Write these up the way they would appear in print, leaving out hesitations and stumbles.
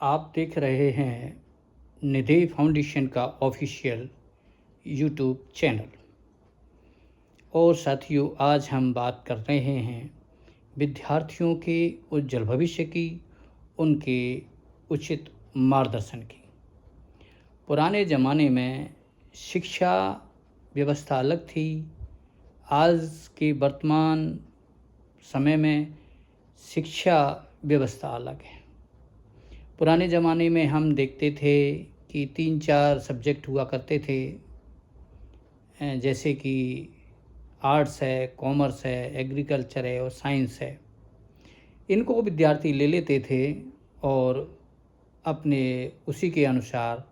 आप देख रहे हैं निधि फाउंडेशन का ऑफिशियल यूट्यूब चैनल। और साथियों, आज हम बात कर रहे हैं विद्यार्थियों के उज्जवल भविष्य की, उनके उचित मार्गदर्शन की। पुराने ज़माने में शिक्षा व्यवस्था अलग थी। आज के वर्तमान समय में शिक्षा व्यवस्था अलग है। पुराने ज़माने में हम देखते थे कि 3-4 सब्जेक्ट हुआ करते थे, जैसे कि आर्ट्स है, कॉमर्स है, एग्रीकल्चर है और साइंस है। इनको विद्यार्थी ले लेते थे और अपने उसी के अनुसार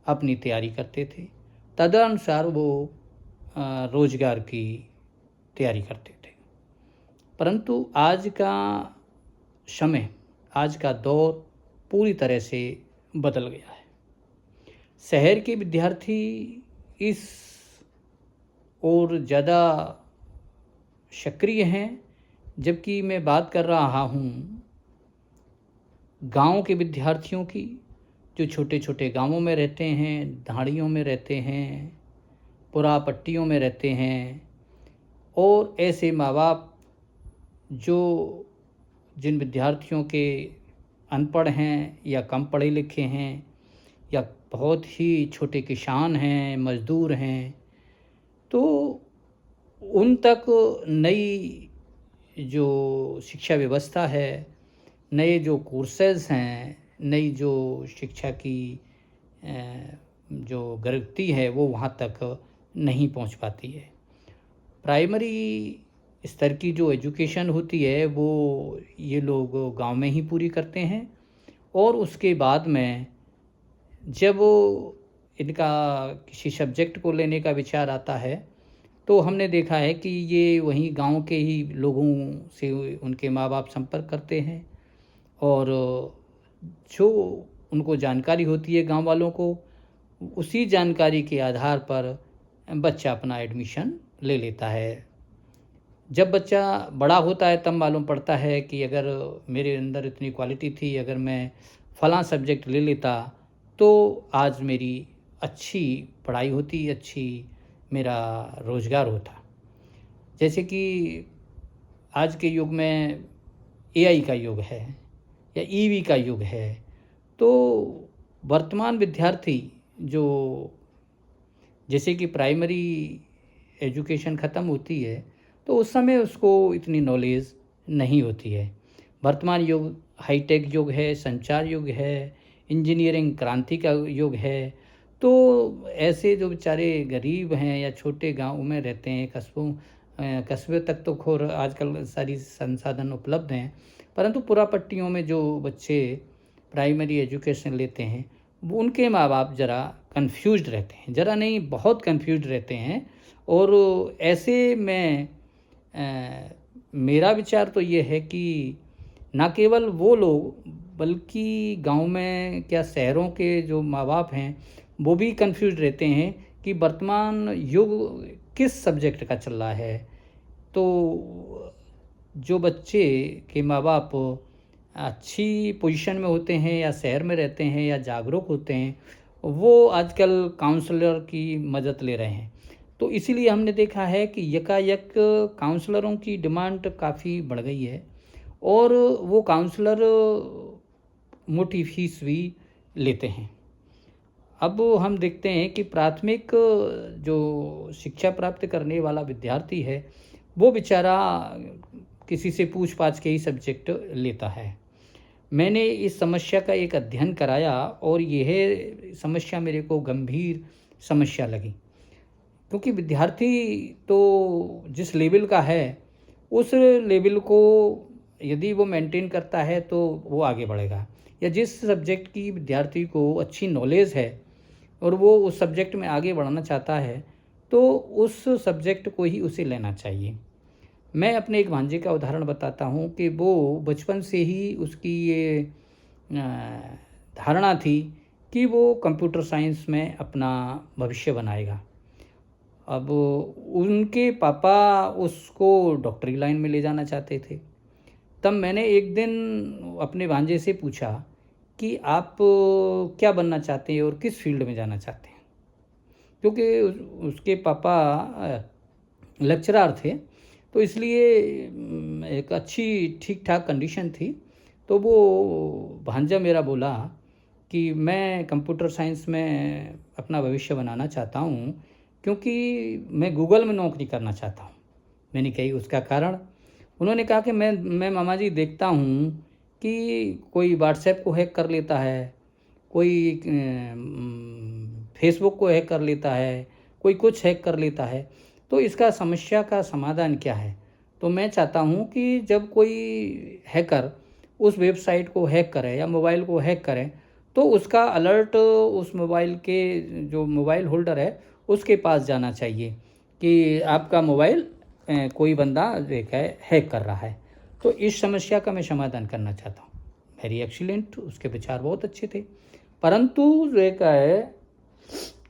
अपनी तैयारी करते थे। तदनुसार वो रोज़गार की तैयारी करते थे। परंतु आज का समय, आज का दौर पूरी तरह से बदल गया है। शहर के विद्यार्थी इस और ज़्यादा सक्रिय हैं, जबकि मैं बात कर रहा हूँ गांव के विद्यार्थियों की, जो छोटे छोटे गांवों में रहते हैं, ढाड़ियों में रहते हैं, पुरा पट्टियों में रहते हैं। और ऐसे माँ बाप जो जिन विद्यार्थियों के अनपढ़ हैं या कम पढ़े लिखे हैं या बहुत ही छोटे किसान हैं, मज़दूर हैं, तो उन तक नई जो शिक्षा व्यवस्था है, नए जो कोर्सेज़ हैं, नई जो शिक्षा की जो प्रगति है वो वहाँ तक नहीं पहुँच पाती है। प्राइमरी स्तर की जो एजुकेशन होती है वो ये लोग गांव में ही पूरी करते हैं, और उसके बाद में जब इनका किसी सब्जेक्ट को लेने का विचार आता है तो हमने देखा है कि ये वहीं गांव के ही लोगों से उनके माँ बाप संपर्क करते हैं, और जो उनको जानकारी होती है गांव वालों को, उसी जानकारी के आधार पर बच्चा अपना एडमिशन ले लेता है। जब बच्चा बड़ा होता है तब मालूम पड़ता है कि अगर मेरे अंदर इतनी क्वालिटी थी, अगर मैं फ़लाँ सब्जेक्ट ले लेता तो आज मेरी अच्छी पढ़ाई होती, अच्छी मेरा रोज़गार होता। जैसे कि आज के युग में एआई का युग है या ईवी का युग है, तो वर्तमान विद्यार्थी जो जैसे कि प्राइमरी एजुकेशन ख़त्म होती है तो उस समय उसको इतनी नॉलेज नहीं होती है। वर्तमान युग हाईटेक युग है, संचार युग है, इंजीनियरिंग क्रांति का युग है। तो ऐसे जो बेचारे गरीब हैं या छोटे गांव में रहते हैं, कस्बे तक तो खोर आजकल सारी संसाधन उपलब्ध हैं, परंतु पुरा पट्टियों में जो बच्चे प्राइमरी एजुकेशन लेते हैं वो उनके माँ बाप ज़रा कंफ्यूज्ड रहते हैं, ज़रा नहीं बहुत कंफ्यूज्ड रहते हैं। और ऐसे में मेरा विचार तो ये है कि ना केवल वो लोग बल्कि गांव में क्या शहरों के जो माँ बाप हैं वो भी कंफ्यूज रहते हैं कि वर्तमान युग किस सब्जेक्ट का चल रहा है। तो जो बच्चे के माँ बाप अच्छी पोजीशन में होते हैं या शहर में रहते हैं या जागरूक होते हैं, वो आजकल काउंसलर की मदद ले रहे हैं। तो इसीलिए हमने देखा है कि यकायक काउंसलरों की डिमांड काफ़ी बढ़ गई है, और वो काउंसलर मोटी फीस भी लेते हैं। अब हम देखते हैं कि प्राथमिक जो शिक्षा प्राप्त करने वाला विद्यार्थी है वो बेचारा किसी से पूछ पाछ के ही सब्जेक्ट लेता है। मैंने इस समस्या का एक अध्ययन कराया और यह समस्या मेरे को गंभीर समस्या लगी, क्योंकि विद्यार्थी तो जिस लेवल का है उस लेवल को यदि वो मेंटेन करता है तो वो आगे बढ़ेगा, या जिस सब्जेक्ट की विद्यार्थी को अच्छी नॉलेज है और वो उस सब्जेक्ट में आगे बढ़ना चाहता है तो उस सब्जेक्ट को ही उसे लेना चाहिए। मैं अपने एक भांजे का उदाहरण बताता हूँ कि वो बचपन से ही उसकी ये धारणा थी कि वो कंप्यूटर साइंस में अपना भविष्य बनाएगा। अब उनके पापा उसको डॉक्टरी लाइन में ले जाना चाहते थे। तब मैंने एक दिन अपने भांजे से पूछा कि आप क्या बनना चाहते हैं और किस फील्ड में जाना चाहते हैं। क्योंकि उसके पापा लेक्चरार थे, तो इसलिए एक अच्छी ठीक-ठाक कंडीशन थी। तो वो भांजा मेरा बोला कि मैं कंप्यूटर साइंस में अपना भविष्य बनाना चाहता हूँ, क्योंकि मैं गूगल में नौकरी करना चाहता हूँ। मैंने कही उसका कारण? उन्होंने कहा कि मैं मामा जी देखता हूँ कि कोई व्हाट्सएप को हैक कर लेता है, कोई फेसबुक को हैक कर लेता है, कोई कुछ हैक कर लेता है, तो इसका समस्या का समाधान क्या है? तो मैं चाहता हूँ कि जब कोई हैकर उस वेबसाइट को हैक करे या मोबाइल को हैक करे, तो उसका अलर्ट उस मोबाइल के जो मोबाइल होल्डर है उसके पास जाना चाहिए कि आपका मोबाइल कोई बंदा देखा है हैक कर रहा है। तो इस समस्या का मैं समाधान करना चाहता हूँ। वेरी एक्सीलेंट, उसके विचार बहुत अच्छे थे। परंतु जो एक है,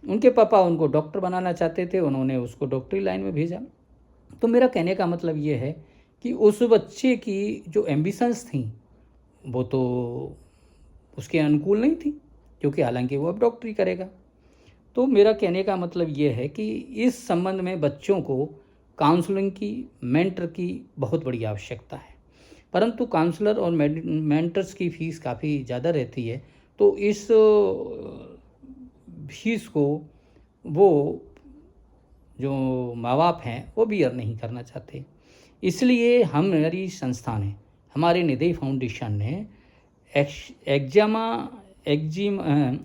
उनके पापा उनको डॉक्टर बनाना चाहते थे, उन्होंने उसको डॉक्टरी लाइन में भेजा। तो मेरा कहने का मतलब ये है कि उस बच्चे की जो एम्बिशंस थी वो तो उसके अनुकूल नहीं थी, क्योंकि हालांकि वो अब डॉक्टरी करेगा। तो मेरा कहने का मतलब ये है कि इस संबंध में बच्चों को काउंसलिंग की, मेंटर की बहुत बड़ी आवश्यकता है। परंतु काउंसलर और मेंटर्स की फ़ीस काफ़ी ज़्यादा रहती है, तो इस फीस को वो जो माँ-बाप हैं वो बियर नहीं करना चाहते। इसलिए हमारी संस्था ने, हमारे निधि फाउंडेशन ने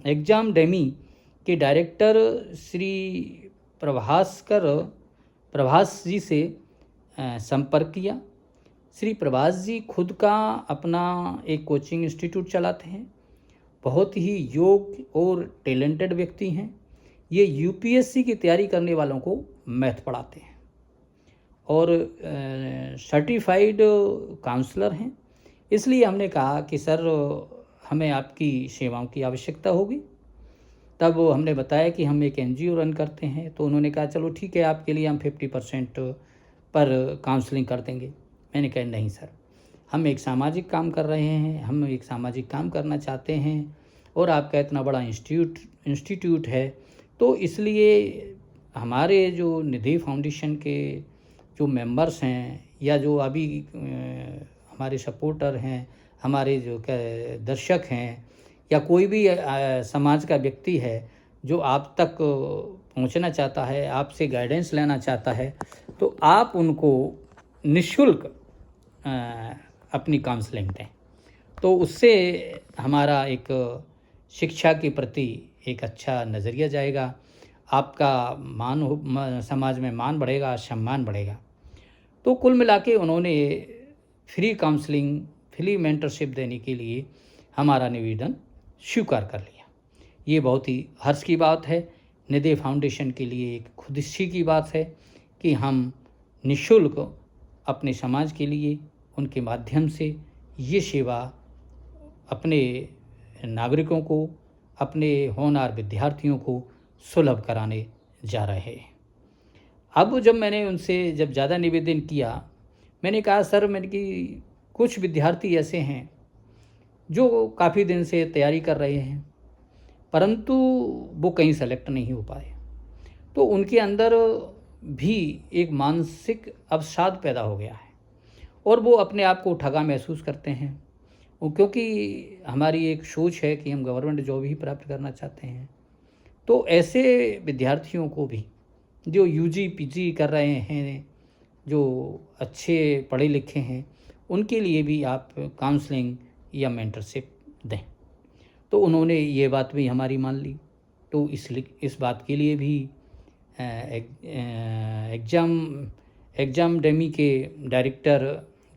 एग्जाम डेमी के डायरेक्टर श्री प्रभास जी से संपर्क किया। श्री प्रभास जी खुद का अपना एक कोचिंग इंस्टीट्यूट चलाते हैं, बहुत ही योग्य और टैलेंटेड व्यक्ति हैं। ये यूपीएससी की तैयारी करने वालों को मैथ पढ़ाते हैं और सर्टिफाइड काउंसलर हैं। इसलिए हमने कहा कि सर हमें आपकी सेवाओं की आवश्यकता होगी। तब हमने बताया कि हम एक एनजीओ रन करते हैं, तो उन्होंने कहा चलो ठीक है, आपके लिए हम 50% पर काउंसलिंग कर देंगे। मैंने कहा नहीं सर, हम एक सामाजिक काम कर रहे हैं, हम एक सामाजिक काम करना चाहते हैं और आपका इतना बड़ा इंस्टीट्यूट है, तो इसलिए हमारे जो निधि फाउंडेशन के जो मेंबर्स हैं या जो अभी हमारे सपोर्टर हैं, हमारे जो दर्शक हैं या कोई भी समाज का व्यक्ति है जो आप तक पहुंचना चाहता है, आपसे गाइडेंस लेना चाहता है, तो आप उनको निःशुल्क अपनी काउंसलिंग दें। तो उससे हमारा एक शिक्षा के प्रति एक अच्छा नज़रिया जाएगा, आपका समाज में मान बढ़ेगा, सम्मान बढ़ेगा। तो कुल मिला के उन्होंने फ्री काउंसलिंग, फ्री मेंटरशिप देने के लिए हमारा निवेदन स्वीकार कर लिया। ये बहुत ही हर्ष की बात है। निधि फाउंडेशन के लिए एक खुशी की बात है कि हम निःशुल्क अपने समाज के लिए उनके माध्यम से ये सेवा अपने नागरिकों को, अपने होनहार विद्यार्थियों को सुलभ कराने जा रहे हैं। अब जब मैंने उनसे ज़्यादा निवेदन किया, मैंने कहा सर मेरे की कुछ विद्यार्थी ऐसे हैं जो काफ़ी दिन से तैयारी कर रहे हैं, परंतु वो कहीं सेलेक्ट नहीं हो पाए। तो उनके अंदर भी एक मानसिक अवसाद पैदा हो गया है और वो अपने आप को ठगा महसूस करते हैं। वो क्योंकि हमारी एक सोच है कि हम गवर्नमेंट जॉब ही प्राप्त करना चाहते हैं। तो ऐसे विद्यार्थियों को भी जो यूजी पीजी कर रहे हैं, जो अच्छे पढ़े लिखे हैं, उनके लिए भी आप काउंसलिंग या मेंटरशिप दें। तो उन्होंने ये बात भी हमारी मान ली। तो इस बात के लिए भी एग्ज़ाम डेमी के डायरेक्टर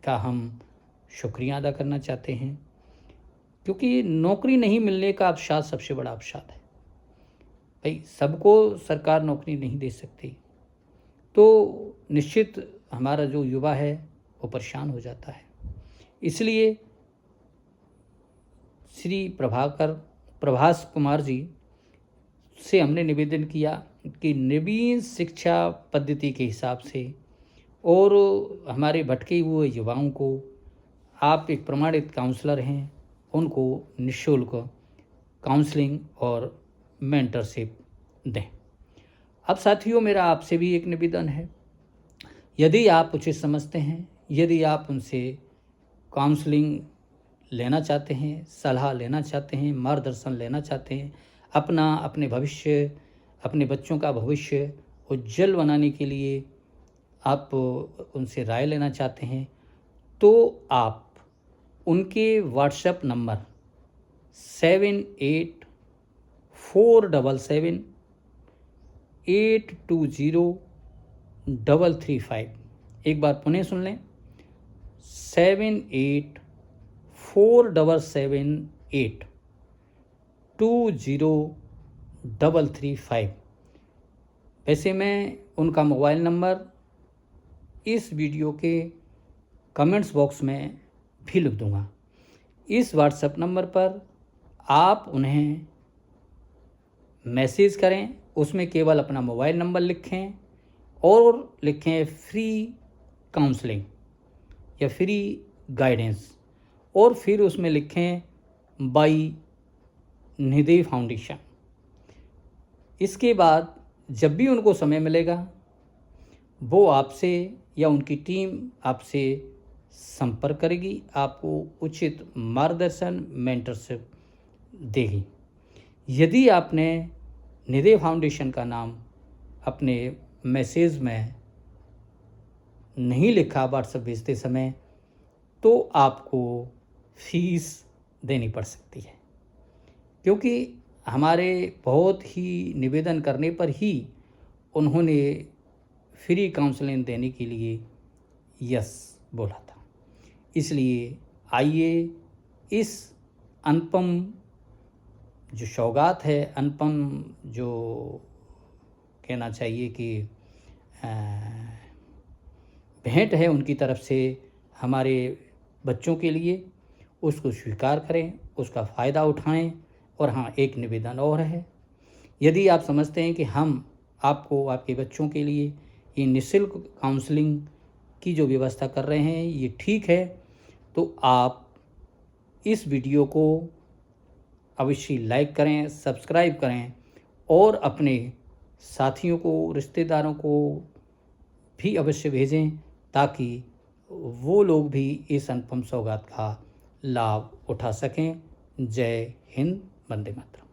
का हम शुक्रिया अदा करना चाहते हैं, क्योंकि नौकरी नहीं मिलने का अवसाद सबसे बड़ा अवसाद है। भाई सबको सरकार नौकरी नहीं दे सकती, तो निश्चित हमारा जो युवा है वो परेशान हो जाता है। इसलिए श्री प्रभास कुमार जी से हमने निवेदन किया कि नवीन शिक्षा पद्धति के हिसाब से और हमारे भटके हुए युवाओं को आप एक प्रमाणित काउंसलर हैं उनको निःशुल्क काउंसलिंग और मेंटरशिप दें। अब साथियों, मेरा आपसे भी एक निवेदन है, यदि आप उचित समझते हैं, यदि आप उनसे काउंसलिंग लेना चाहते हैं, सलाह लेना चाहते हैं, मार्गदर्शन लेना चाहते हैं, अपने भविष्य, अपने बच्चों का भविष्य उज्जवल बनाने के लिए आप उनसे राय लेना चाहते हैं, तो आप उनके व्हाट्सएप नंबर 784748203335, एक बार पुनः सुन लें, 784748203335। वैसे मैं उनका मोबाइल नंबर इस वीडियो के कमेंट्स बॉक्स में भी लिख दूंगा। इस व्हाट्सएप नंबर पर आप उन्हें मैसेज करें, उसमें केवल अपना मोबाइल नंबर लिखें और लिखें फ्री काउंसलिंग या फ्री गाइडेंस, और फिर उसमें लिखें बाई निधि फाउंडेशन। इसके बाद जब भी उनको समय मिलेगा, वो आपसे या उनकी टीम आपसे संपर्क करेगी, आपको उचित मार्गदर्शन, मेंटरशिप देगी। यदि आपने निधि फाउंडेशन का नाम अपने मैसेज में नहीं लिखा व्हाट्सएप भेजते समय, तो आपको फीस देनी पड़ सकती है, क्योंकि हमारे बहुत ही निवेदन करने पर ही उन्होंने फ्री काउंसलिंग देने के लिए यस बोला था। इसलिए आइए इस अनुपम जो सौगात है, अनुपम जो कहना चाहिए कि भेंट है उनकी तरफ से हमारे बच्चों के लिए, उसको स्वीकार करें, उसका फ़ायदा उठाएं। और हाँ, एक निवेदन और है, यदि आप समझते हैं कि हम आपको आपके बच्चों के लिए ये निःशुल्क काउंसलिंग की जो व्यवस्था कर रहे हैं ये ठीक है, तो आप इस वीडियो को अवश्य लाइक करें, सब्सक्राइब करें और अपने साथियों को, रिश्तेदारों को भी अवश्य भेजें, ताकि वो लोग भी इस अनुपम सौगात का लाभ उठा सकें। जय हिंद, वंदे मातरम।